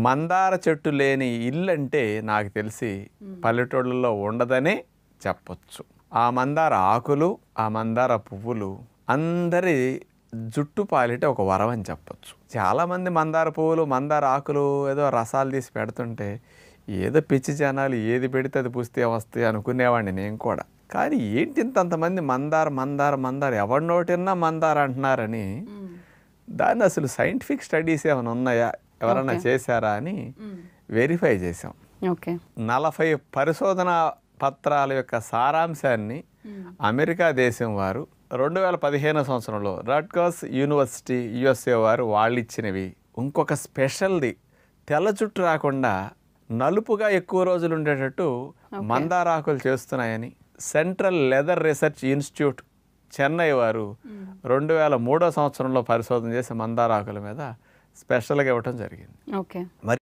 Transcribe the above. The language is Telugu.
మందార చెట్టు లేని ఇల్లు అంటే నాకు తెలిసి పల్లెటూళ్ళలో ఉండదనే చెప్పొచ్చు. ఆ మందార ఆకులు, ఆ మందార పువ్వులు అందరి జుట్టు పాలిట ఒక వరం అని చెప్పొచ్చు. చాలామంది మందార పువ్వులు, మందార ఆకులు ఏదో రసాలు తీసి పెడుతుంటే ఏదో పిచ్చి జనాలు ఏది పెడితే అది పుస్తే వస్తాయి అనుకునేవాడిని నేను కూడా. కానీ ఏంటి ఇంతంతమంది మందార మందార మందార ఎవరి నోటిన్నా మందార అంటున్నారని దాన్ని అసలు సైంటిఫిక్ స్టడీస్ ఏమైనా ఉన్నాయా, ఎవరైనా చేశారా అని వెరిఫై చేసాం. 40 పరిశోధన పత్రాల యొక్క సారాంశాన్ని అమెరికా దేశం వారు 2015 సంవత్సరంలో రట్గర్స్ యూనివర్సిటీ USA వారు వాళ్ళు ఇచ్చినవి. ఇంకొక స్పెషల్ది తెల్ల జుట్టు రాకుండా నలుపుగా ఎక్కువ రోజులు ఉండేటట్టు మందారాకులు చేస్తున్నాయని central leather research institute Chennai వారు 2003 సంవత్సరంలో పరిశోధన చేసి మందారాకుల మీద స్పెషల్గా ఇవ్వటం జరిగింది. మరి